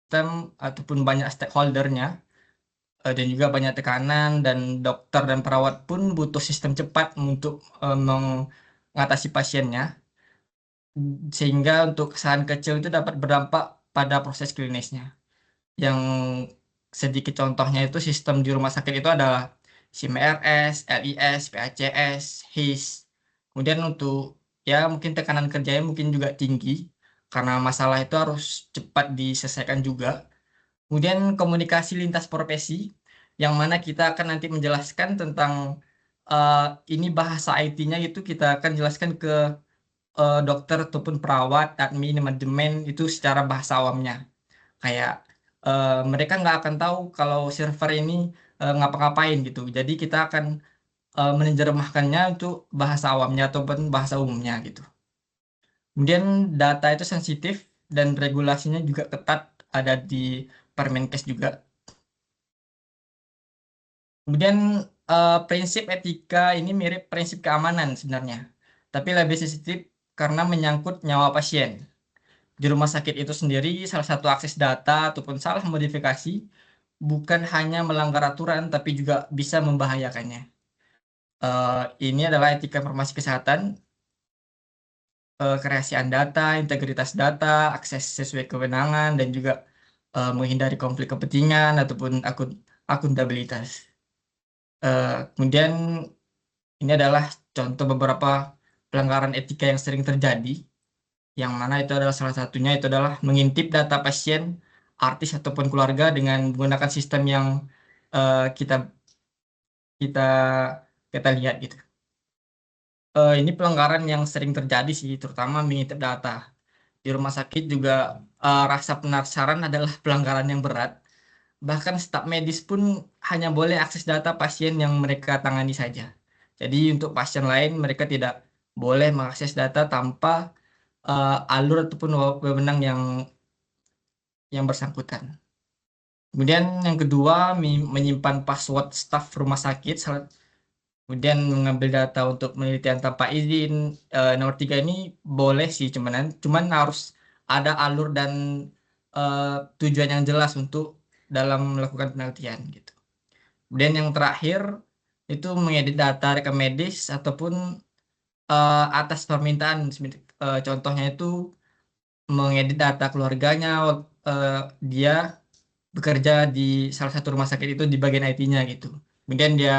sistem ataupun banyak stakeholdernya, dan juga banyak tekanan, dan dokter dan perawat pun butuh sistem cepat untuk mengatasi pasiennya, sehingga untuk kesalahan kecil itu dapat berdampak pada proses klinisnya. Yang sedikit contohnya itu sistem di rumah sakit itu adalah SIM-RS, LIS, PACS, HIS. Kemudian untuk ya mungkin tekanan kerjanya mungkin juga tinggi karena masalah itu harus cepat diselesaikan juga. Kemudian komunikasi lintas profesi yang mana kita akan nanti menjelaskan tentang eh, ini bahasa IT-nya itu kita akan jelaskan ke dokter ataupun perawat, admin, manajemen itu secara bahasa awamnya. Kayak mereka nggak akan tahu kalau server ini ngapa-ngapain gitu. Jadi kita akan menerjemahkannya untuk bahasa awamnya ataupun bahasa umumnya gitu. Kemudian data itu sensitif dan regulasinya juga ketat, ada di Permenkes juga. Kemudian prinsip etika ini mirip prinsip keamanan sebenarnya, tapi lebih sensitif karena menyangkut nyawa pasien. Di rumah sakit itu sendiri, salah satu akses data ataupun salah modifikasi bukan hanya melanggar aturan, tapi juga bisa membahayakannya. Eh, ini adalah etika informasi kesehatan, kerahasiaan data, integritas data, akses sesuai kewenangan, dan juga menghindari konflik kepentingan ataupun akuntabilitas. Kemudian ini adalah contoh beberapa pelanggaran etika yang sering terjadi, yang mana itu adalah salah satunya itu adalah mengintip data pasien, artis ataupun keluarga dengan menggunakan sistem yang kita kita kita lihat gitu. Ini pelanggaran yang sering terjadi sih, terutama mengintip data. Di rumah sakit juga rasa penasaran adalah pelanggaran yang berat. Bahkan staf medis pun hanya boleh akses data pasien yang mereka tangani saja. Jadi untuk pasien lain mereka tidak boleh mengakses data tanpa alur ataupun wewenang yang bersangkutan. Kemudian yang kedua, menyimpan password staf rumah sakit, kemudian mengambil data untuk penelitian tanpa izin. Nomor tiga ini boleh sih, cuman harus ada alur dan eh, tujuan yang jelas untuk dalam melakukan penelitian gitu. Kemudian yang terakhir itu mengedit data rekam medis ataupun atas permintaan. Contohnya itu mengedit data keluarganya, eh, dia bekerja di salah satu rumah sakit itu di bagian IT-nya gitu. Kemudian dia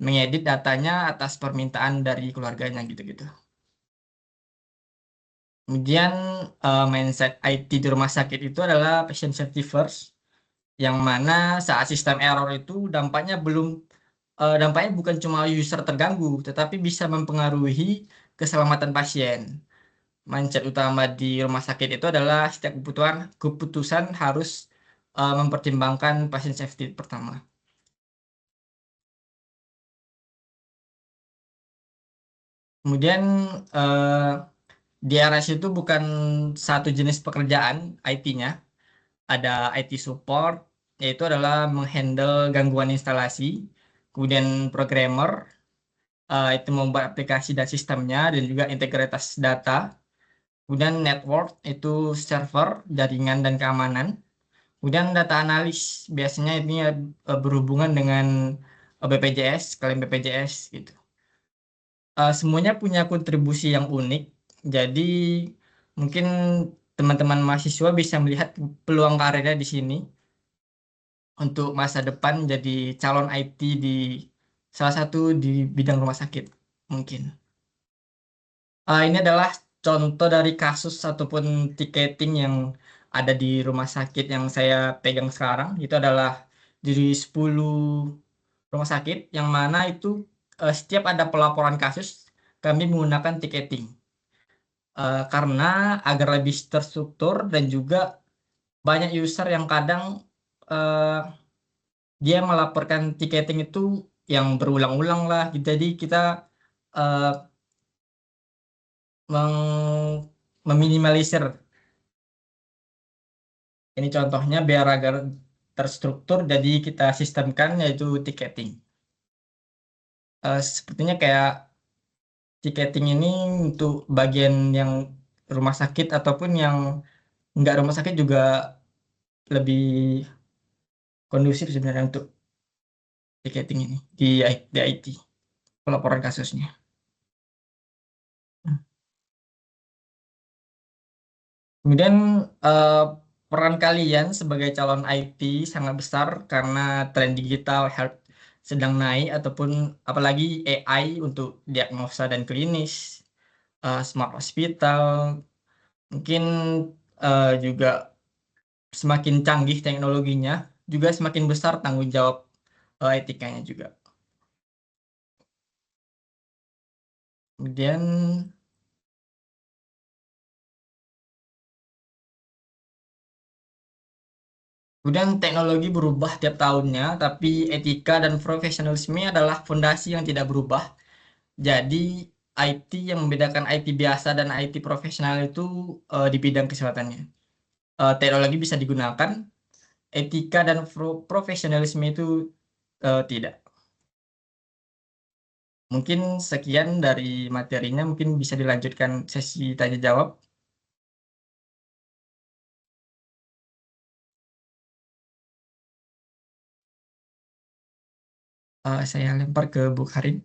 mengedit datanya atas permintaan dari keluarganya gitu-gitu. Kemudian mindset IT di rumah sakit itu adalah patient safety first, yang mana saat sistem error itu dampaknya bukan cuma user terganggu, tetapi bisa mempengaruhi keselamatan pasien. Mindset utama di rumah sakit itu adalah setiap keputusan harus mempertimbangkan patient safety pertama. Kemudian eh, di RS itu bukan satu jenis pekerjaan IT-nya, ada IT support, yaitu adalah menghandle gangguan instalasi, kemudian programmer, itu membuat aplikasi dan sistemnya, dan juga integritas data, kemudian network, itu server, jaringan, dan keamanan, kemudian data analis, biasanya ini berhubungan dengan BPJS, klaim BPJS, gitu. Semuanya punya kontribusi yang unik. Jadi mungkin teman-teman mahasiswa bisa melihat peluang karirnya di sini untuk masa depan jadi calon IT di salah satu di bidang rumah sakit mungkin. Ini adalah contoh dari kasus ataupun tiketing yang ada di rumah sakit yang saya pegang sekarang. Itu adalah dari 10 rumah sakit yang mana itu setiap ada pelaporan kasus kami menggunakan tiketing. Karena agar lebih terstruktur dan juga banyak user yang kadang eh, dia melaporkan tiketing itu yang berulang-ulang lah. Jadi kita eh, meminimalisir. Ini contohnya biar agar terstruktur, jadi kita sistemkan yaitu tiketing. Sepertinya kayak tiketing ini untuk bagian yang rumah sakit ataupun yang nggak rumah sakit juga lebih kondusif sebenarnya untuk ticketing ini di IT, pelaporan kasusnya. Hmm. Kemudian eh, peran kalian sebagai calon IT sangat besar karena tren digital health sedang naik ataupun apalagi AI untuk diagnosa dan klinis, smart hospital, mungkin juga semakin canggih teknologinya, juga semakin besar tanggung jawab etikanya juga. Kemudian Kemudian teknologi berubah tiap tahunnya, tapi etika dan profesionalisme adalah fondasi yang tidak berubah. Jadi IT yang membedakan IT biasa dan IT profesional itu di bidang kesehatannya. Teknologi bisa digunakan, etika dan profesionalisme itu tidak. Mungkin sekian dari materinya, mungkin bisa dilanjutkan sesi tanya jawab. Saya lempar ke Bu Karin.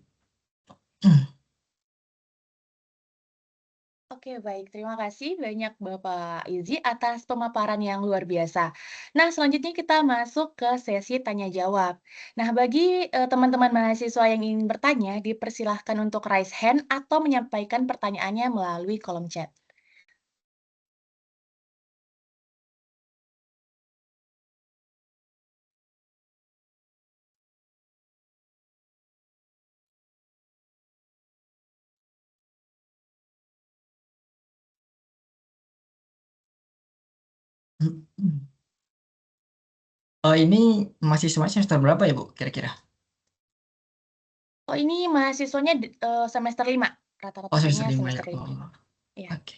Oke, baik. Terima kasih banyak Bapak Izzy atas pemaparan yang luar biasa. Nah, selanjutnya kita masuk ke sesi tanya jawab. Nah, bagi teman-teman mahasiswa yang ingin bertanya, dipersilahkan untuk raise hand atau menyampaikan pertanyaannya melalui kolom chat. Ini masih semester berapa ya, Bu, kira-kira? Oh, ini mahasiswanya semester 5. Rata-rata Oh, semester kayaknya 5 ya. semester 5. Oh, Iya. oke.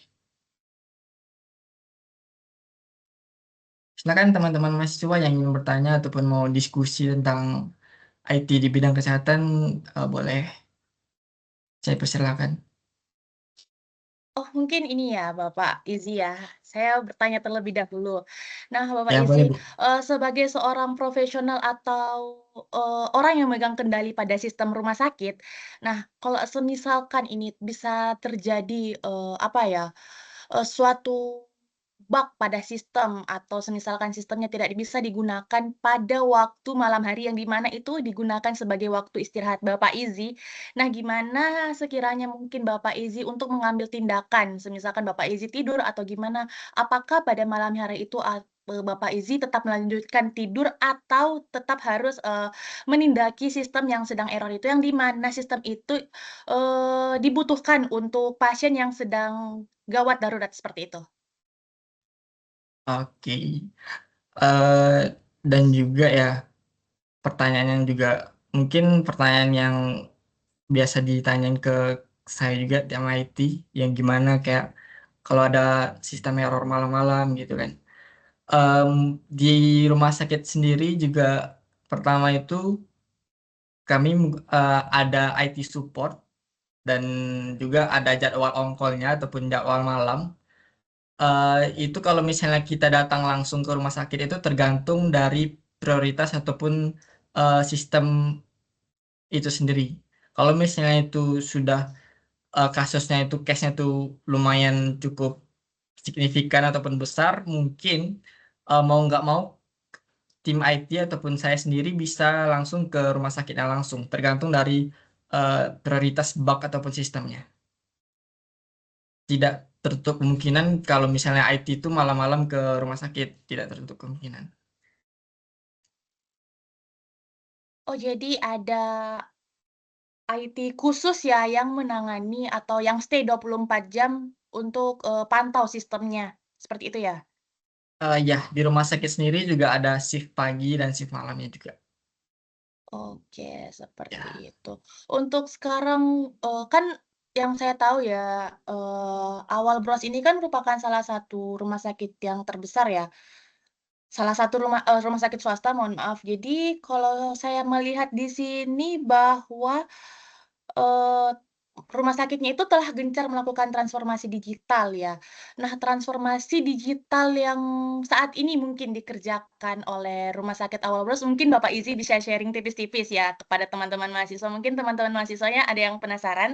Silakan teman-teman mahasiswa yang ingin bertanya ataupun mau diskusi tentang IT di bidang kesehatan, boleh saya persilakan. Oh, mungkin ini ya, Bapak Izzy ya. Saya bertanya terlebih dahulu. Nah, Bapak Ya, boleh, Izzy, Bu. sebagai seorang profesional atau, orang yang megang kendali pada sistem rumah sakit, nah, kalau semisalkan ini bisa terjadi, apa ya, suatu bug pada sistem atau semisalkan sistemnya tidak bisa digunakan pada waktu malam hari yang di mana itu digunakan sebagai waktu istirahat Bapak Izzy. Nah, gimana sekiranya mungkin Bapak Izzy untuk mengambil tindakan, semisalkan Bapak Izzy tidur atau gimana, apakah pada malam hari itu Bapak Izzy tetap melanjutkan tidur atau tetap harus, menindaki sistem yang sedang error itu, yang di mana sistem itu, dibutuhkan untuk pasien yang sedang gawat darurat seperti itu? Oke. Eh, dan juga ya, pertanyaan yang juga mungkin pertanyaan yang biasa ditanyain ke saya juga di MIT, yang gimana kayak kalau ada sistem error malam-malam gitu kan. Em, di rumah sakit sendiri juga pertama itu kami ada IT support dan juga ada jadwal on-call-nya ataupun jadwal malam. Itu kalau misalnya kita datang langsung ke rumah sakit itu tergantung dari prioritas ataupun sistem itu sendiri. Kalau misalnya itu sudah kasusnya itu case-nya itu lumayan cukup signifikan ataupun besar, mungkin mau nggak mau tim IT ataupun saya sendiri bisa langsung ke rumah sakitnya langsung, tergantung dari prioritas bug ataupun sistemnya. Tidak tertutup kemungkinan kalau misalnya IT itu malam-malam ke rumah sakit, tidak tertutup kemungkinan. Oh, jadi ada IT khusus ya yang menangani atau yang stay 24 jam untuk, pantau sistemnya, seperti itu ya? Ya, di rumah sakit sendiri juga ada shift pagi dan shift malamnya juga. Oke, seperti Ya, itu. Untuk sekarang, kan yang saya tahu ya, Awal Bros ini kan merupakan salah satu rumah sakit yang terbesar ya, salah satu rumah sakit swasta, mohon maaf. Jadi kalau saya melihat di sini bahwa, rumah sakitnya itu telah gencar melakukan transformasi digital ya. Nah, transformasi digital yang saat ini mungkin dikerjakan oleh Rumah Sakit Awal Bros, mungkin Bapak Izzy bisa sharing tipis-tipis ya kepada teman-teman mahasiswa. Mungkin teman-teman mahasiswanya ada yang penasaran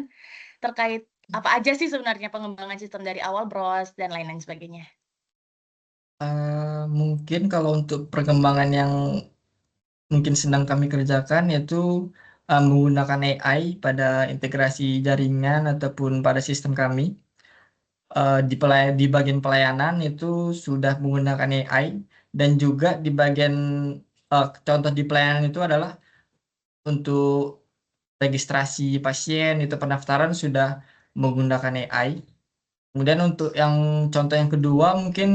terkait apa aja sih sebenarnya pengembangan sistem dari Awal Bros dan lain-lain sebagainya. Mungkin kalau untuk perkembangan yang mungkin sedang kami kerjakan yaitu menggunakan AI pada integrasi jaringan ataupun pada sistem kami. Di bagian pelayanan itu sudah menggunakan AI dan juga di bagian contoh di pelayanan itu adalah untuk registrasi pasien itu pendaftaran sudah menggunakan AI. Kemudian untuk yang contoh yang kedua mungkin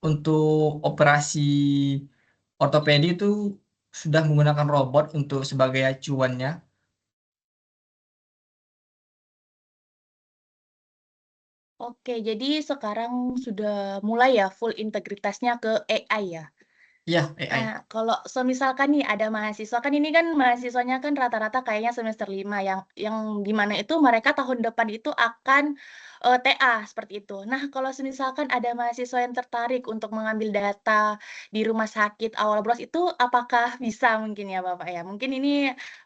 untuk operasi ortopedi itu sudah menggunakan robot untuk sebagai acuannya. Oke, jadi sekarang sudah mulai ya full integritasnya ke AI ya? Iya, AI. Nah, kalau semisalkan nih ada mahasiswa, kan ini kan mahasiswanya kan rata-rata kayaknya semester 5 yang di mana itu mereka tahun depan itu akan, TA seperti itu. Nah, kalau semisalkan ada mahasiswa yang tertarik untuk mengambil data di rumah sakit Awal Bros itu apakah bisa mungkin ya, Bapak, ya? Mungkin ini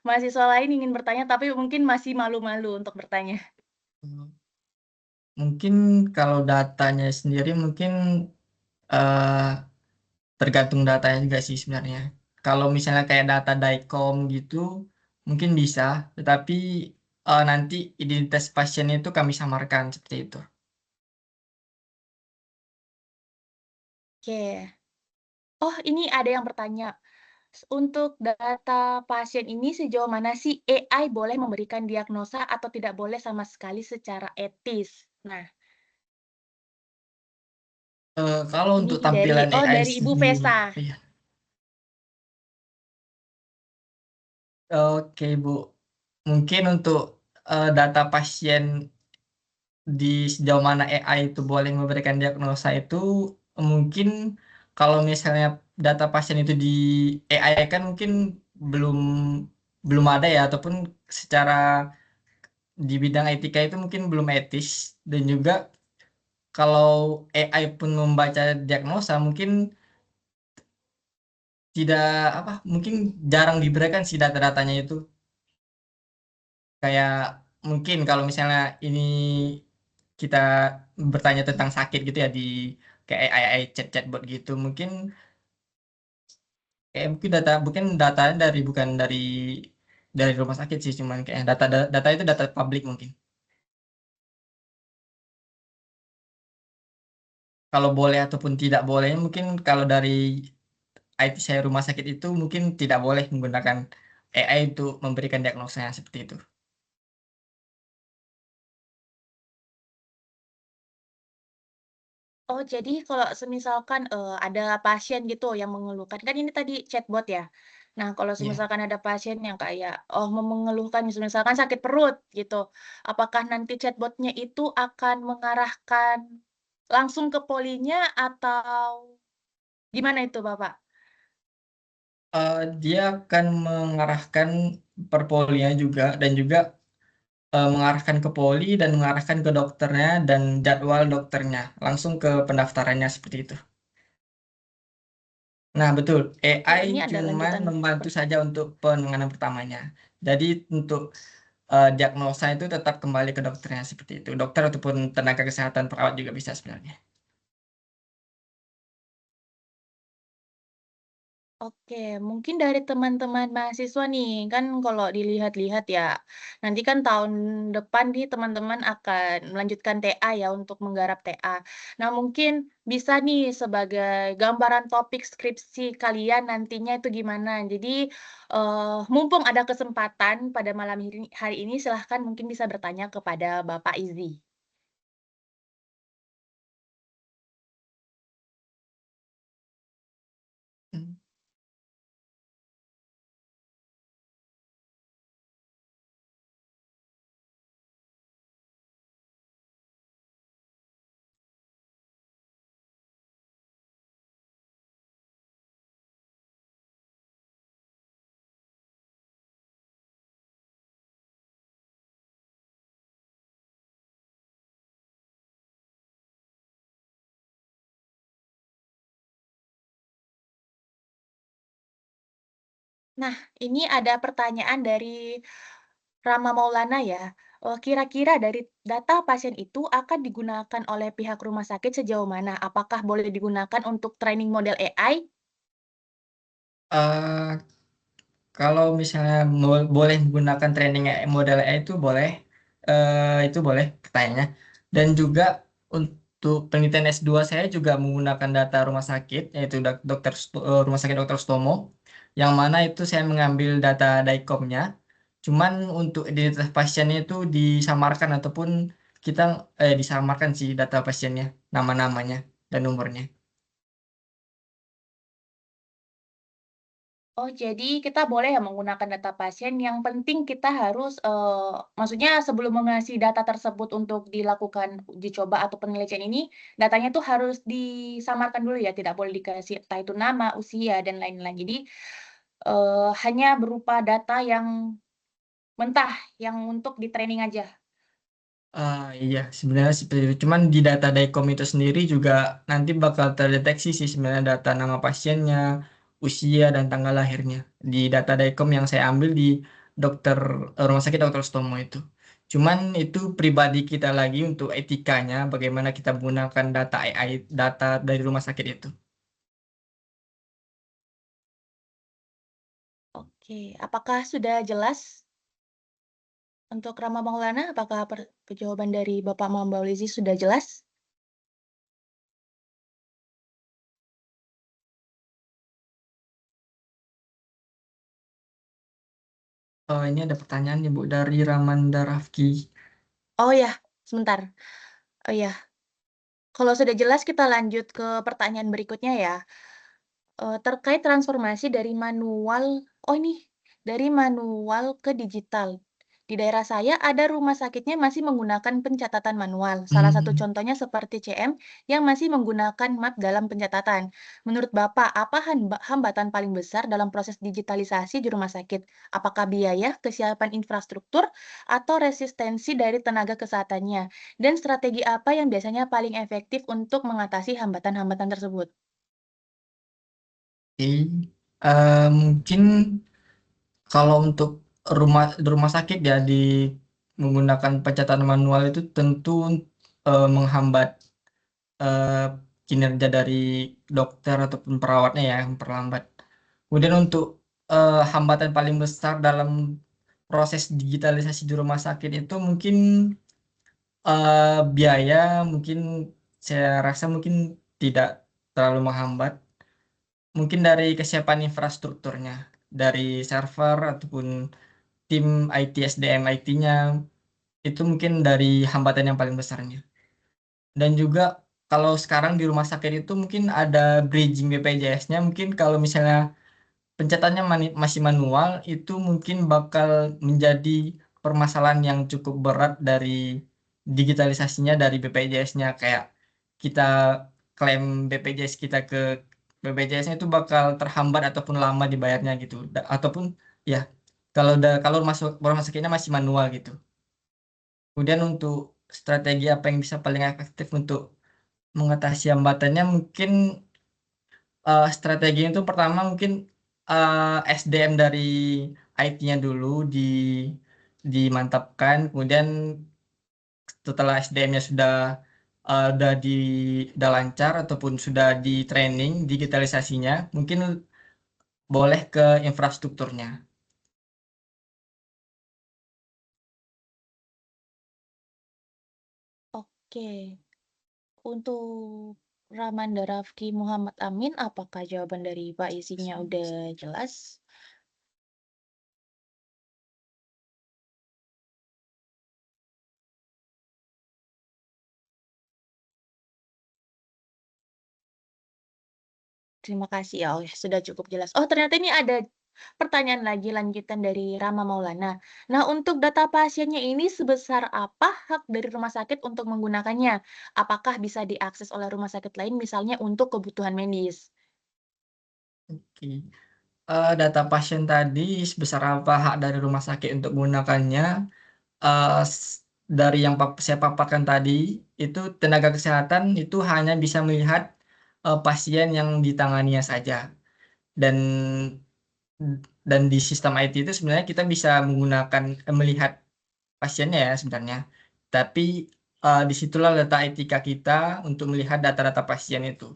mahasiswa lain ingin bertanya tapi mungkin masih malu-malu untuk bertanya. Hmm, Mungkin kalau datanya sendiri mungkin eh, tergantung datanya juga sih sebenarnya. Kalau misalnya kayak data Daikom gitu, mungkin bisa, tetapi nanti identitas pasien itu kami samarkan seperti itu. Oke. Oh, ini ada yang bertanya. Untuk data pasien ini sejauh mana sih AI boleh memberikan diagnosa atau tidak boleh sama sekali secara etis? Nah, Kalau ini untuk tampilan AI dari Ibu sendiri, Vesa. iya. Oke Bu, mungkin untuk data pasien di sejauh mana AI itu boleh memberikan diagnosa itu mungkin kalau misalnya data pasien itu di AI kan mungkin belum belum ada ya ataupun secara di bidang etika itu mungkin belum etis dan juga kalau AI pun membaca diagnosa mungkin tidak apa mungkin jarang diberikan si data-datanya itu kayak mungkin kalau misalnya ini kita bertanya tentang sakit gitu ya di kayak AI chat-chatbot gitu mungkin mungkin datanya dari bukan dari rumah sakit sih cuman kayak data itu data publik mungkin kalau boleh ataupun tidak bolehnya mungkin kalau dari IT saya rumah sakit itu mungkin tidak boleh menggunakan AI untuk memberikan diagnosa seperti itu. Oh, jadi kalau semisalkan, ada pasien gitu yang mengeluhkan kan ini tadi chatbot ya. Nah, kalau Iya. semisalkan ada pasien yang kayak, oh, mengeluhkan misalkan sakit perut gitu, apakah nanti chatbotnya itu akan mengarahkan langsung ke polinya atau gimana itu, Bapak? Dia akan mengarahkan perpolinya juga dan juga mengarahkan ke poli dan mengarahkan ke dokternya dan jadwal dokternya langsung ke pendaftarannya seperti itu. Nah, betul. Oke, AI ini ada cuman lanjutan membantu saja untuk penanganan pertamanya. Jadi untuk diagnosa itu tetap kembali ke dokternya seperti itu. Dokter ataupun tenaga kesehatan perawat juga bisa sebenarnya. Oke, mungkin dari teman-teman mahasiswa nih, kan kalau dilihat-lihat ya, nanti kan tahun depan nih teman-teman akan melanjutkan TA ya untuk menggarap TA. Nah, mungkin bisa nih sebagai gambaran topik skripsi kalian nantinya itu gimana. Jadi, mumpung ada kesempatan pada malam hari ini silahkan mungkin bisa bertanya kepada Bapak Izzy. Hmm. Nah, ini ada pertanyaan dari Rama Maulana ya. Kira-kira dari data pasien itu akan digunakan oleh pihak rumah sakit sejauh mana? Apakah boleh digunakan untuk training model AI? Eh, Kalau misalnya boleh menggunakan training model AI itu boleh katanya. Dan juga untuk penelitian S2 saya juga menggunakan data rumah sakit, yaitu Rumah Sakit Dr. Stomo, yang mana itu saya mengambil data DICOM-nya. Cuman untuk identitas pasiennya itu disamarkan ataupun kita disamarkan sih data pasiennya, nama-namanya dan nomornya. Oh, jadi kita boleh ya menggunakan data pasien, yang penting kita harus, maksudnya sebelum mengasih data tersebut untuk dilakukan uji coba atau penelitian ini, datanya tuh harus disamarkan dulu ya, tidak boleh dikasih entah itu nama, usia, dan lain-lain. Jadi, hanya berupa data yang mentah, yang untuk di-training aja. Iya, sebenarnya seperti itu. Cuman di data DICOM itu sendiri juga nanti bakal terdeteksi sih sebenarnya data nama pasiennya, usia, dan tanggal lahirnya. Di data DICOM yang saya ambil di dokter Rumah Sakit Dr. Stomo itu. Cuman itu pribadi kita lagi untuk etikanya, bagaimana kita menggunakan data AI, data dari rumah sakit itu. Oke, apakah sudah jelas untuk Rama Maulana? Apakah jawaban dari Bapak Muhammad Fauzi sudah jelas? Ini ada pertanyaan nih Bu dari Ramanda Rafki. Oh ya, sebentar. Oh ya, kalau sudah jelas kita lanjut ke pertanyaan berikutnya ya. Terkait transformasi dari manual oh ini, dari manual ke digital. Di daerah saya ada rumah sakitnya masih menggunakan pencatatan manual. Salah satu Hmm. contohnya seperti CM yang masih menggunakan map dalam pencatatan. Menurut Bapak, apa hambatan paling besar dalam proses digitalisasi di rumah sakit? Apakah biaya, kesiapan infrastruktur, atau resistensi dari tenaga kesehatannya? Dan strategi apa yang biasanya paling efektif untuk mengatasi hambatan-hambatan tersebut? Oke. Mungkin kalau untuk rumah sakit ya menggunakan pencatatan manual itu tentu menghambat eh, kinerja dari dokter ataupun perawatnya ya, memperlambat. Kemudian untuk hambatan paling besar dalam proses digitalisasi di rumah sakit itu mungkin biaya, mungkin saya rasa mungkin tidak terlalu menghambat. Mungkin dari kesiapan infrastrukturnya, dari server ataupun tim IT, SDM IT-nya, itu mungkin dari hambatan yang paling besarnya. Dan juga kalau sekarang di rumah sakit itu mungkin ada bridging BPJS-nya, mungkin kalau misalnya pencatatnya masih manual, itu mungkin bakal menjadi permasalahan yang cukup berat dari digitalisasinya dari BPJS-nya. Kayak kita klaim BPJS kita ke BPJS-nya itu bakal terhambat ataupun lama dibayarnya gitu. Ataupun ya kalau rumah sakitnya masih manual gitu. Kemudian untuk strategi apa yang bisa paling efektif untuk mengatasi hambatannya mungkin strategi itu pertama mungkin SDM dari IT-nya dulu dimantapkan, kemudian setelah SDM-nya sudah lancar ataupun sudah di training digitalisasinya, mungkin boleh ke infrastrukturnya. Oke. Untuk Ramanda Rafki Muhammad Amin, apakah jawaban dari Pak isinya udah jelas? Terima kasih ya, oh ya sudah cukup jelas. Oh ternyata ini ada pertanyaan lagi lanjutan dari Rama Maulana. Nah untuk data pasiennya ini sebesar apa hak dari rumah sakit untuk menggunakannya? Apakah bisa diakses oleh rumah sakit lain misalnya untuk kebutuhan medis? Oke. Data pasien tadi sebesar apa hak dari rumah sakit untuk menggunakannya? Dari yang saya paparkan tadi, itu tenaga kesehatan itu hanya bisa melihat pasien yang ditanganinya saja. Dan dan di sistem IT itu sebenarnya kita bisa menggunakan melihat pasiennya ya sebenarnya. Tapi disitulah letak etika kita untuk melihat data-data pasien itu.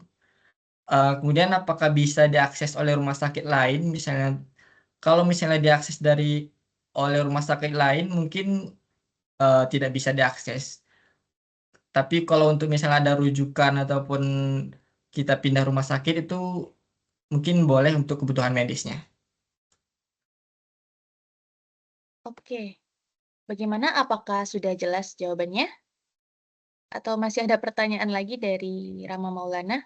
Kemudian apakah bisa diakses oleh rumah sakit lain? Misalnya, kalau misalnya diakses oleh rumah sakit lain, mungkin tidak bisa diakses. Tapi kalau untuk misalnya ada rujukan ataupun kita pindah rumah sakit itu mungkin boleh untuk kebutuhan medisnya. Oke, bagaimana? Apakah sudah jelas jawabannya? Atau masih ada pertanyaan lagi dari Rama Maulana?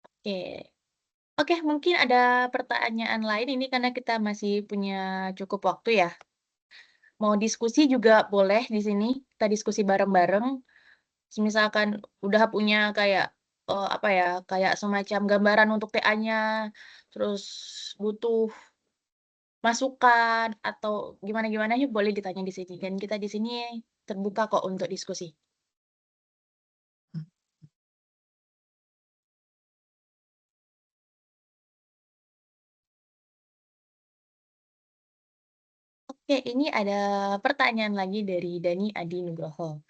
Oke. Oke, mungkin ada pertanyaan lain ini karena kita masih punya cukup waktu ya. Mau diskusi juga boleh di sini, kita diskusi bareng-bareng. Misalkan udah punya kayak, apa ya, kayak semacam gambaran untuk TA-nya, terus butuh masukan atau gimana-gimana, yuk boleh ditanya di sini, dan kita di sini terbuka kok untuk diskusi. Oke, ini ada pertanyaan lagi dari Dani Adi Nugroho.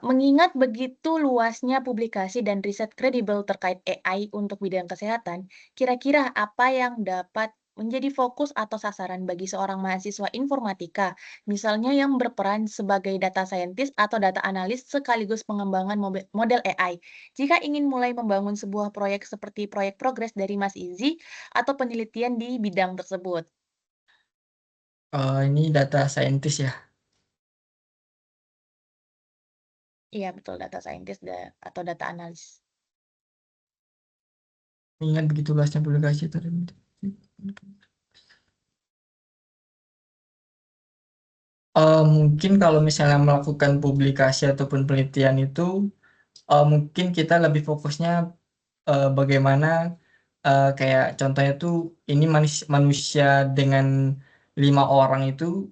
Mengingat begitu luasnya publikasi dan riset kredibel terkait AI untuk bidang kesehatan, kira-kira apa yang dapat menjadi fokus atau sasaran bagi seorang mahasiswa informatika, misalnya yang berperan sebagai data scientist atau data analis sekaligus pengembangan model AI, jika ingin mulai membangun sebuah proyek seperti proyek progres dari Mas Izi atau penelitian di bidang tersebut? Ini data scientist ya. Iya betul, data scientist atau data analis. Ingat begitu luasnya publikasi tadi. Mungkin kalau misalnya melakukan publikasi ataupun penelitian itu, mungkin kita lebih fokusnya bagaimana kayak contohnya tuh ini manusia dengan 5 orang itu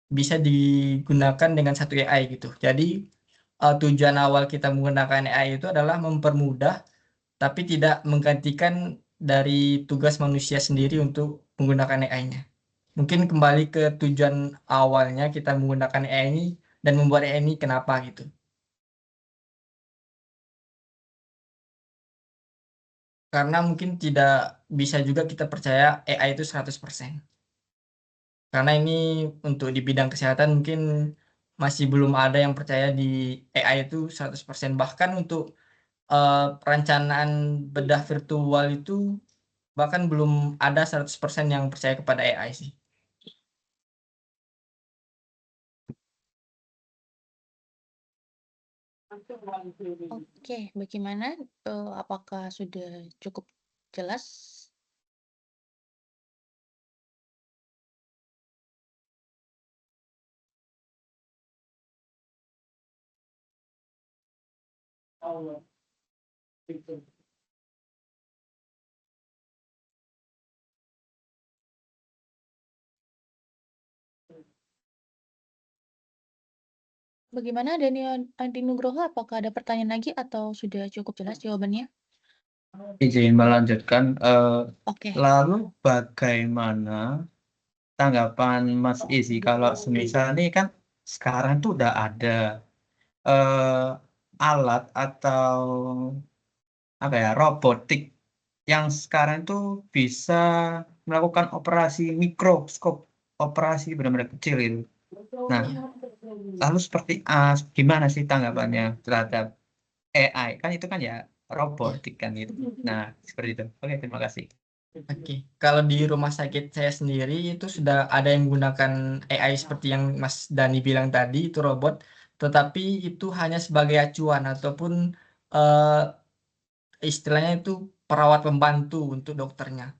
bisa digunakan dengan satu AI gitu. Jadi tujuan awal kita menggunakan AI itu adalah mempermudah tapi tidak menggantikan dari tugas manusia sendiri untuk menggunakan AI-nya. Mungkin kembali ke tujuan awalnya kita menggunakan AI ini dan membuat AI ini kenapa gitu. Karena mungkin tidak bisa juga kita percaya AI itu 100%. Karena ini untuk di bidang kesehatan mungkin masih belum ada yang percaya di AI itu 100%. Bahkan untuk perencanaan bedah virtual itu bahkan belum ada 100% yang percaya kepada AI sih. Oke, bagaimana? Apakah sudah cukup jelas? Bagaimana Daniel Adi Nugroho? Apakah ada pertanyaan lagi atau sudah cukup jelas jawabannya? Izin melanjutkan, Oke. lalu bagaimana tanggapan Mas Izzy kalau semisal ini kan sekarang tuh udah ada eh, alat atau apa ya robotik yang sekarang tuh bisa melakukan operasi mikroskop, operasi benar-benar kecil itu. Nah, lalu seperti gimana sih tanggapannya terhadap AI? Kan itu kan ya Ya, robotik kan itu. Nah, seperti itu. Oke, terima kasih. oke. Kalau di rumah sakit saya sendiri itu sudah ada yang menggunakan AI seperti yang Mas Dani bilang tadi, itu robot, tetapi itu hanya sebagai acuan ataupun eh, istilahnya itu perawat pembantu untuk dokternya.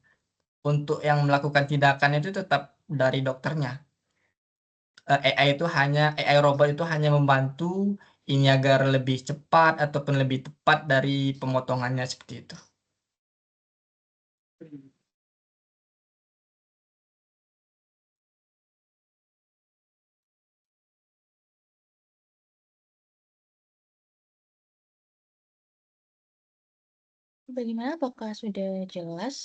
Untuk yang melakukan tindakan itu tetap dari dokternya. AI robot itu hanya membantu ini agar lebih cepat ataupun lebih tepat dari pemotongannya seperti itu. Bagaimana? Apakah sudah jelas?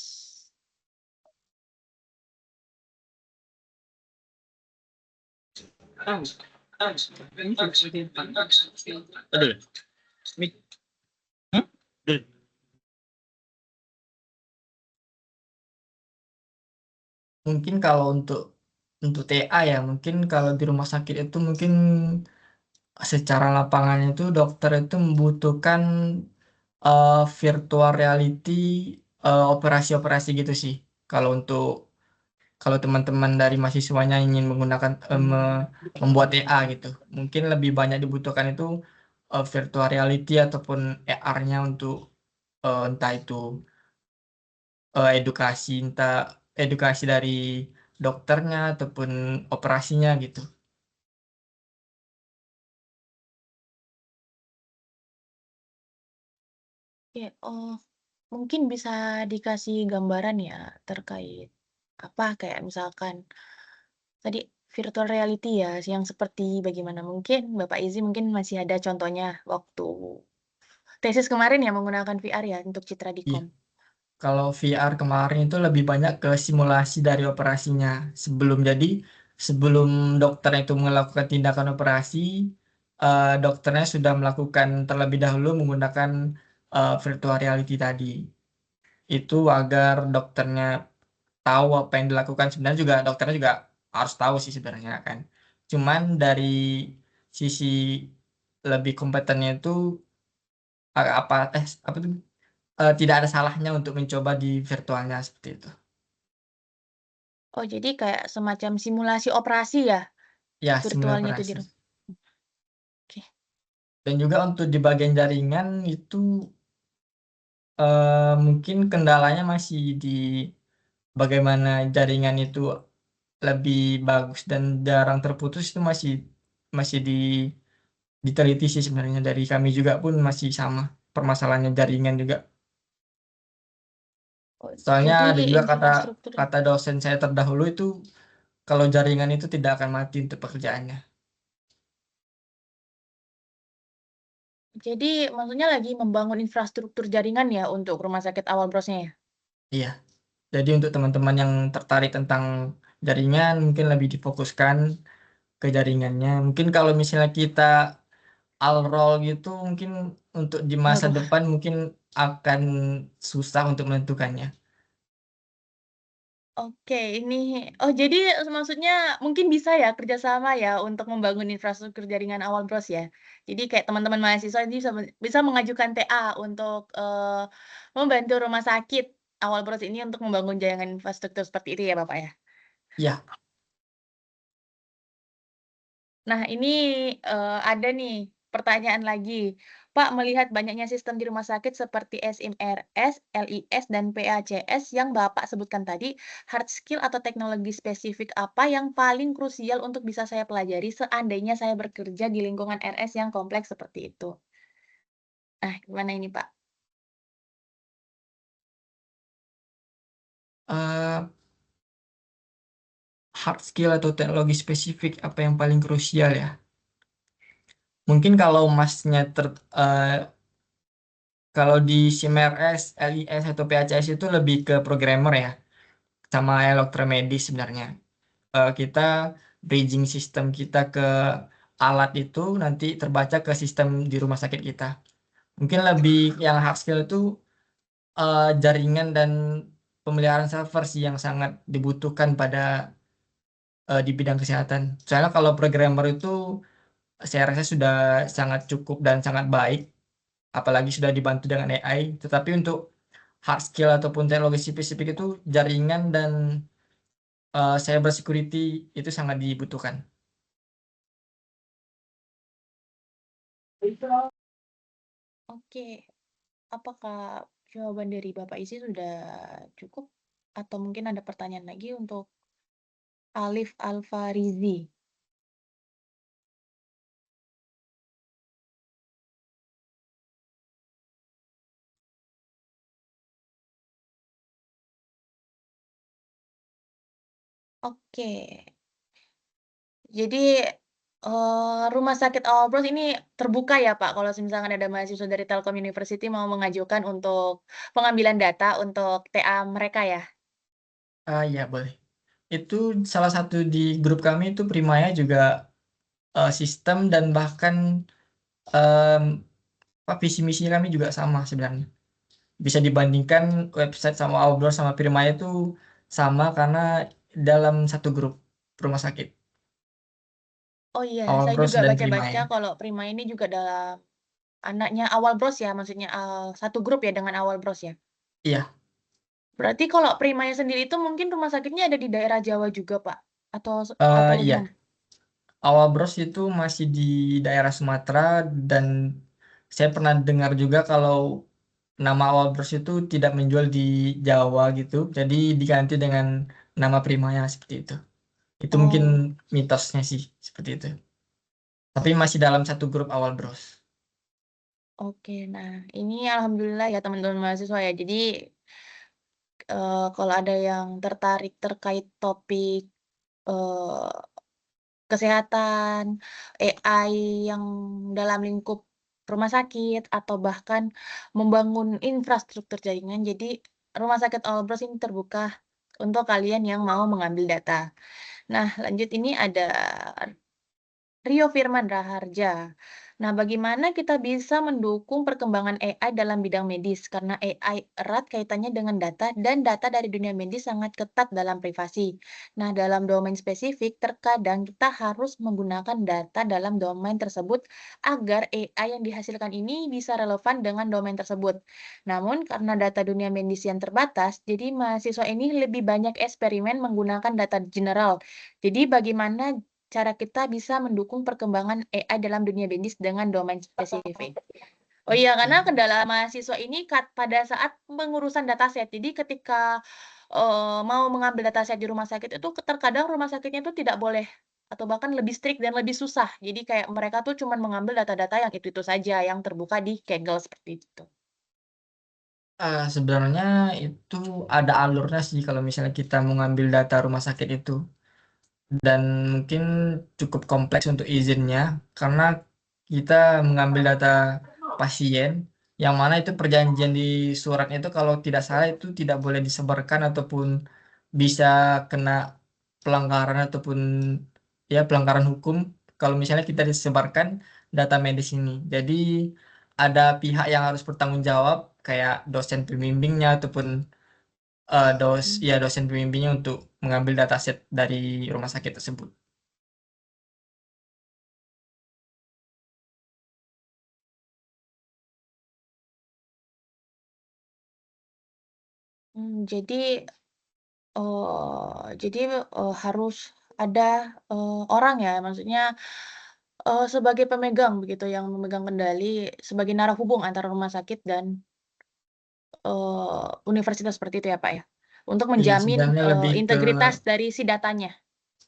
Aduh. Mik. Aduh. Mungkin kalau untuk TA ya, mungkin kalau di rumah sakit itu mungkin secara lapangannya itu dokter itu membutuhkan virtual reality, operasi-operasi gitu sih. Kalau untuk kalau teman-teman dari mahasiswanya ingin menggunakan membuat TA gitu, mungkin lebih banyak dibutuhkan itu virtual reality ataupun AR-nya untuk entah itu entah edukasi dari dokternya ataupun operasinya gitu. Oke, mungkin bisa dikasih gambaran ya terkait apa, kayak misalkan tadi virtual reality ya, yang seperti bagaimana? Mungkin Bapak Izzy mungkin masih ada contohnya waktu tesis kemarin ya menggunakan VR ya untuk Citra Iya. Dikom. Kalau VR kemarin itu lebih banyak ke simulasi dari operasinya. Sebelum dokter itu melakukan tindakan operasi, dokternya sudah melakukan terlebih dahulu menggunakan virtual reality tadi. Itu agar dokternya tahu apa yang dilakukan. Sebenarnya juga dokternya juga harus tahu sih sebenarnya kan. Cuman dari sisi lebih kompetennya itu apa tuh tidak ada salahnya untuk mencoba di virtualnya seperti itu. Oh, jadi kayak semacam simulasi operasi ya? Ya, simulasi Virtualnya itu di operasi. rumah. Oke. Dan juga untuk di bagian jaringan itu mungkin kendalanya masih di bagaimana jaringan itu lebih bagus dan jarang terputus itu masih diteliti sih sebenarnya dari kami juga pun masih sama permasalahannya jaringan juga. Oh, Soalnya jadi ada juga kata infrastruktur. kata dosen saya terdahulu itu kalau jaringan itu tidak akan mati untuk pekerjaannya. Jadi maksudnya lagi membangun infrastruktur jaringan ya untuk rumah sakit awal brosnya ya? Iya. Jadi untuk teman-teman yang tertarik tentang jaringan mungkin lebih difokuskan ke jaringannya. Mungkin kalau misalnya kita all-roll gitu mungkin untuk di masa Waduh. depan mungkin akan susah untuk menentukannya. Oke, ini jadi maksudnya mungkin bisa ya kerjasama ya untuk membangun infrastruktur jaringan awal bros ya? Jadi kayak teman-teman mahasiswa ini bisa mengajukan TA untuk, membantu rumah sakit awal bros ini untuk membangun jaringan infrastruktur seperti itu ya, Bapak, ya? Iya, Nah ini, ada nih pertanyaan lagi. Pak, melihat banyaknya sistem di rumah sakit seperti SIMRS, LIS, dan PACS yang Bapak sebutkan tadi, hard skill atau teknologi spesifik apa yang paling krusial untuk bisa saya pelajari seandainya saya bekerja di lingkungan RS yang kompleks seperti itu? Nah, gimana ini, Pak? eh, hard skill atau teknologi spesifik apa yang paling krusial ya? Mungkin kalau masnya kalau di SIMRS, LIS atau PACS itu lebih ke programmer ya, sama elektromedis sebenarnya. Kita bridging sistem kita ke alat itu nanti terbaca ke sistem di rumah sakit kita. Mungkin lebih yang hard skill itu jaringan dan pemeliharaan server sih yang sangat dibutuhkan di bidang kesehatan. Soalnya kalau programmer itu saya rasa sudah sangat cukup dan sangat baik, apalagi sudah dibantu dengan AI. Tetapi untuk hard skill ataupun teknologi spesifik itu jaringan dan cyber security itu sangat dibutuhkan. Oke, apakah jawaban dari Bapak isi sudah cukup? Atau mungkin ada pertanyaan lagi untuk Alif Alfarizi? Oke. Jadi Rumah sakit Awal Bros ini terbuka ya, Pak, kalau misalkan ada mahasiswa dari Telkom University mau mengajukan untuk pengambilan data untuk TA mereka ya? Iya boleh. Itu salah satu di grup kami itu Primaya juga sistem dan bahkan em, visi misi kami juga sama sebenarnya. Bisa dibandingkan website sama Outdoor sama Primaya itu sama karena dalam satu grup rumah sakit. Oh iya, Awal saya Bros juga dan baca-baca Primaya. kalau Prima ini juga dalam anaknya Awal Bros ya, maksudnya, satu grup ya dengan Awal Bros ya? Iya, Berarti kalau Primaya sendiri itu mungkin rumah sakitnya ada di daerah Jawa juga, Pak? Atau gimana? iya. Awal Bros itu masih di daerah Sumatera dan saya pernah dengar juga kalau nama Awal Bros itu tidak menjual di Jawa gitu. Jadi diganti dengan nama Primaya seperti itu. Itu mungkin Oh, mitosnya sih seperti itu. Tapi masih dalam satu grup Awal Bros. oke. Nah, ini alhamdulillah ya teman-teman mahasiswa ya. Jadi, kalau ada yang tertarik terkait topik, eee, kesehatan, AI yang dalam lingkup rumah sakit, atau bahkan membangun infrastruktur jaringan, jadi Rumah Sakit All Bros ini terbuka untuk kalian yang mau mengambil data. Nah, lanjut ini ada Rio Firman Raharja. Nah, bagaimana kita bisa mendukung perkembangan AI dalam bidang medis? Karena AI erat kaitannya dengan data dan data dari dunia medis sangat ketat dalam privasi. Nah, dalam domain spesifik, terkadang kita harus menggunakan data dalam domain tersebut agar AI yang dihasilkan ini bisa relevan dengan domain tersebut. Namun, karena data dunia medis yang terbatas, jadi mahasiswa ini lebih banyak eksperimen menggunakan data general. Jadi, bagaimana cara kita bisa mendukung perkembangan AI dalam dunia medis dengan domain spesifik? Oh iya, karena kendala mahasiswa ini pada saat pengurusan dataset. Jadi ketika, mau mengambil dataset di rumah sakit itu terkadang rumah sakitnya itu tidak boleh atau bahkan lebih strict dan lebih susah. Jadi kayak mereka tuh cuman mengambil data-data yang itu-itu saja yang terbuka di Kaggle seperti itu. Sebenarnya itu ada alurnya sih kalau misalnya kita mau ngambil data rumah sakit itu. Dan mungkin cukup kompleks untuk izinnya karena kita mengambil data pasien yang mana itu perjanjian di suratnya itu kalau tidak salah itu tidak boleh disebarkan ataupun bisa kena pelanggaran ataupun ya pelanggaran hukum kalau misalnya kita disebarkan data medis ini. Jadi ada pihak yang harus bertanggung jawab kayak dosen pembimbingnya ataupun Mmm. ya dosen pembimbingnya untuk mengambil dataset dari rumah sakit tersebut. Jadi, harus ada, orang ya, maksudnya, sebagai pemegang begitu, yang memegang kendali sebagai narahubung antara rumah sakit dan, universitas seperti itu ya, Pak, ya? Untuk Iya, menjamin, sebenarnya lebih ke integritas dari si datanya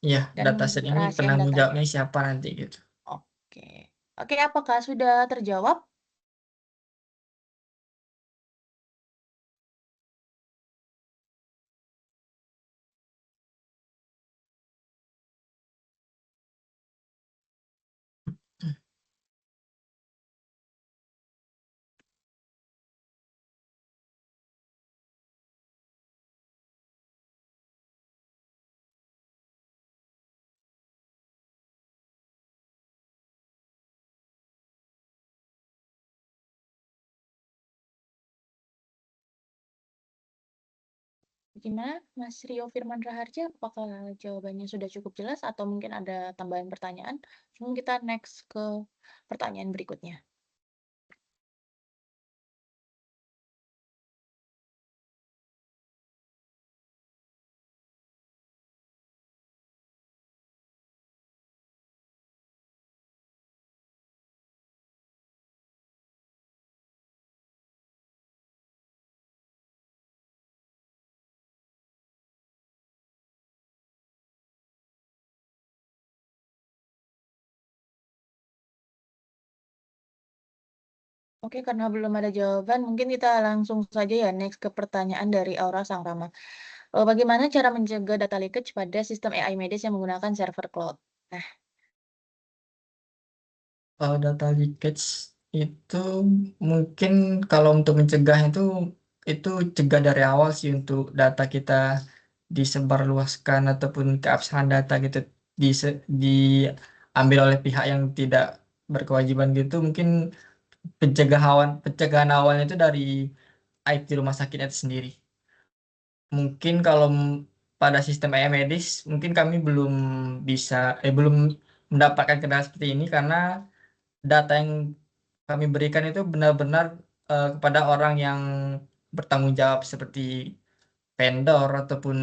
ya dan dataset ini kerahasiaan penanggung datanya. jawabnya siapa nanti gitu. Oke. Oke, apakah sudah terjawab? Gimana Mas Rio Firman Raharja, apakah jawabannya sudah cukup jelas atau mungkin ada tambahan pertanyaan? Sebelum kita next ke pertanyaan berikutnya. Oke, karena belum ada jawaban, mungkin kita langsung saja ya next ke pertanyaan dari Aura Sangrama. Bagaimana cara mencegah data leakage pada sistem AI medis yang menggunakan server cloud? Nah, Data leakage itu mungkin kalau untuk mencegah itu cegah dari awal sih untuk data kita disebarluaskan ataupun keabsahan data gitu diambil oleh pihak yang tidak berkewajiban gitu. Mungkin pencegahan awalnya itu dari IT rumah sakitnya itu sendiri. Mungkin kalau pada sistem e-medis mungkin kami belum mendapatkan kendala seperti ini karena data yang kami berikan itu benar-benar kepada orang yang bertanggung jawab seperti vendor ataupun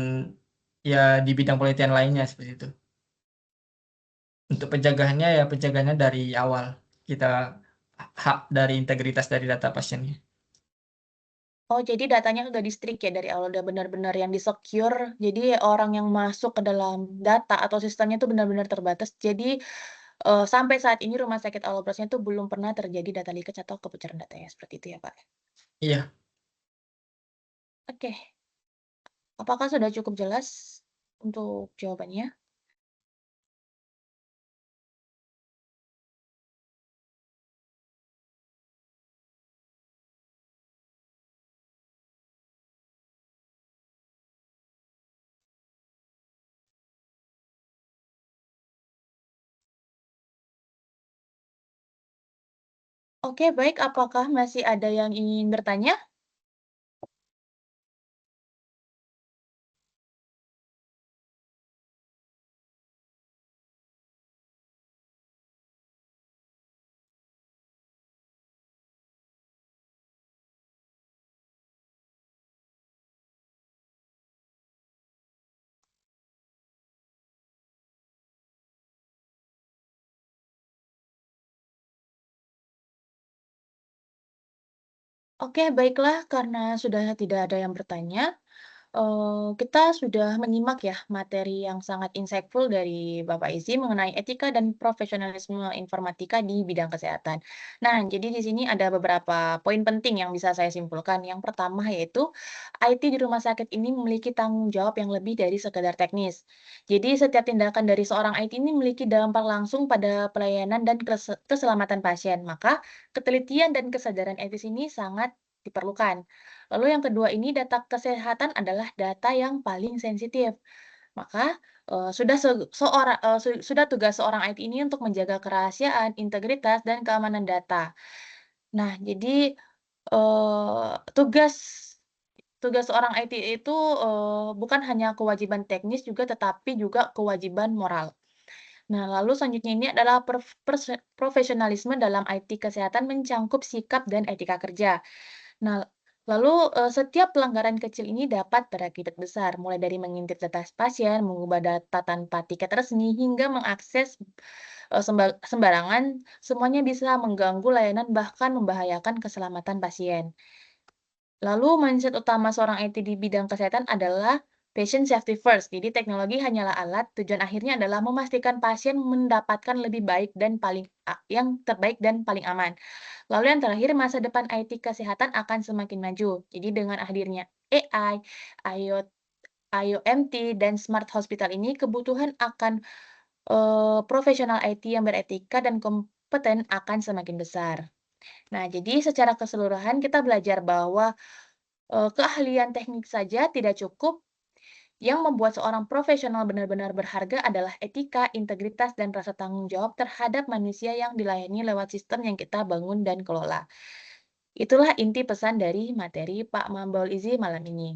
ya di bidang penelitian lainnya seperti itu. Untuk penjagaannya ya penjagaannya dari awal kita hak dari integritas dari data pasiennya. Oh, jadi datanya udah di-strict ya dari awal, udah benar-benar yang di-secure, jadi orang yang masuk ke dalam data atau sistemnya itu benar-benar terbatas. Jadi, sampai saat ini Rumah Sakit Al Obrosnya itu belum pernah terjadi data leakage atau kebocoran data ya, seperti itu ya, Pak? Iya, Oke, apakah sudah cukup jelas untuk jawabannya? Oke, baik, apakah masih ada yang ingin bertanya? Oke, baiklah, karena sudah tidak ada yang bertanya, kita sudah menyimak ya materi yang sangat insightful dari Bapak Izzy mengenai etika dan profesionalisme informatika di bidang kesehatan. Nah, jadi di sini ada beberapa poin penting yang bisa saya simpulkan. Yang pertama yaitu IT di rumah sakit ini memiliki tanggung jawab yang lebih dari sekedar teknis. Jadi setiap tindakan dari seorang IT ini memiliki dampak langsung pada pelayanan dan keselamatan pasien. Maka ketelitian dan kesadaran etis ini sangat diperlukan. Lalu yang kedua ini data kesehatan adalah data yang paling sensitif. Maka, sudah tugas seorang IT ini untuk menjaga kerahasiaan, integritas, dan keamanan data. Nah, jadi, tugas tugas seorang IT itu, bukan hanya kewajiban teknis juga, tetapi juga kewajiban moral. Nah, lalu selanjutnya ini adalah profesionalisme dalam IT kesehatan mencangkup sikap dan etika kerja. Nah, lalu, setiap pelanggaran kecil ini dapat berakibat besar, mulai dari mengintip data pasien, mengubah data tanpa tiket resmi, hingga mengakses, sembarangan, semuanya bisa mengganggu layanan, bahkan membahayakan keselamatan pasien. Lalu mindset utama seorang IT di bidang kesehatan adalah patient safety first. Jadi teknologi hanyalah alat, tujuan akhirnya adalah memastikan pasien mendapatkan lebih baik dan yang terbaik dan paling aman. Lalu yang terakhir, masa depan IT kesehatan akan semakin maju. Jadi dengan hadirnya AI, IoT, IoMT, dan smart hospital ini, kebutuhan akan profesional IT yang beretika dan kompeten akan semakin besar. Nah, jadi secara keseluruhan kita belajar bahwa keahlian teknik saja tidak cukup, yang membuat seorang profesional benar-benar berharga adalah etika, integritas, dan rasa tanggung jawab terhadap manusia yang dilayani lewat sistem yang kita bangun dan kelola. Itulah inti pesan dari materi Pak Mambaul Izi malam ini.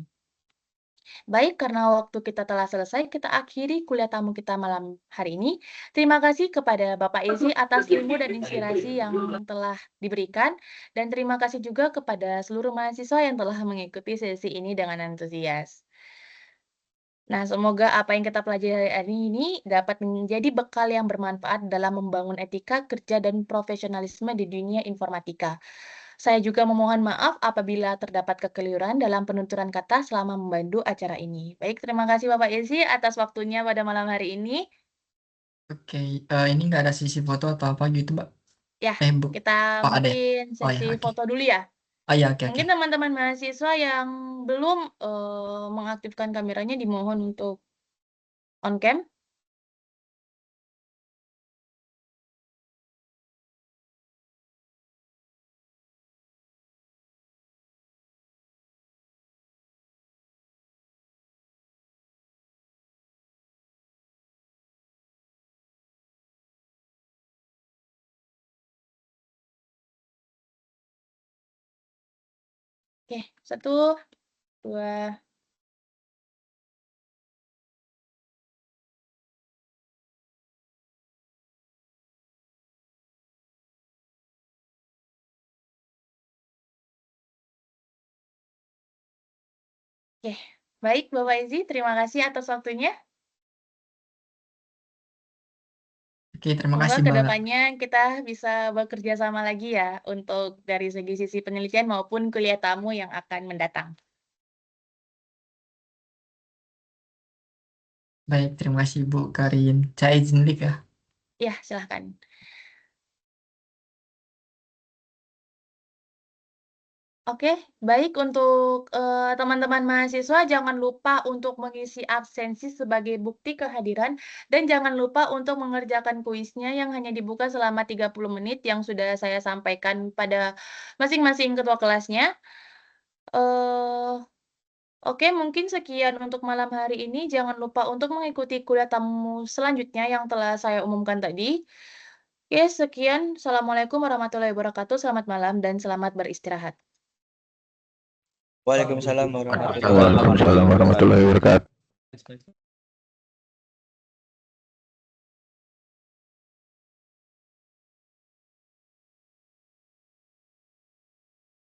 Baik, karena waktu kita telah selesai, kita akhiri kuliah tamu kita malam hari ini. Terima kasih kepada Bapak Izi atas ilmu dan inspirasi yang telah diberikan, dan terima kasih juga kepada seluruh mahasiswa yang telah mengikuti sesi ini dengan antusias. Nah, semoga apa yang kita pelajari hari ini dapat menjadi bekal yang bermanfaat dalam membangun etika kerja dan profesionalisme di dunia informatika. Saya juga memohon maaf apabila terdapat kekeliruan dalam penuturan kata selama membantu acara ini. Baik, terima kasih Bapak Yesi atas waktunya pada malam hari ini. oke. Ini nggak ada sisi foto atau apa gitu, Mbak? Ya, Bu. kita Oh, ada ya? mungkin Oh ya, sesi oke. foto dulu ya. Oh ya, oke, oke. Mungkin teman-teman mahasiswa yang belum mengaktifkan kameranya dimohon untuk on cam. Oke, 1, 2. Oke, baik Bapak Izzy, terima kasih atas waktunya. Oke, terima Semoga kasih, ke Mbak. depannya kita bisa bekerja sama lagi ya, untuk dari segi sisi penelitian maupun kuliah tamu yang akan mendatang. Baik, terima kasih Bu Karin. Saya izin live ya. Ya, silahkan. Oke, baik untuk teman-teman mahasiswa jangan lupa untuk mengisi absensi sebagai bukti kehadiran dan jangan lupa untuk mengerjakan kuisnya yang hanya dibuka selama 30 menit yang sudah saya sampaikan pada masing-masing ketua kelasnya. Eh, oke, mungkin sekian untuk malam hari ini. Jangan lupa untuk mengikuti kuliah tamu selanjutnya yang telah saya umumkan tadi. Oke, sekian. Assalamualaikum warahmatullahi wabarakatuh. Selamat malam dan selamat beristirahat. Waalaikumsalam warahmatullahi Waalaikumsalam warahmatullahi wabarakatuh.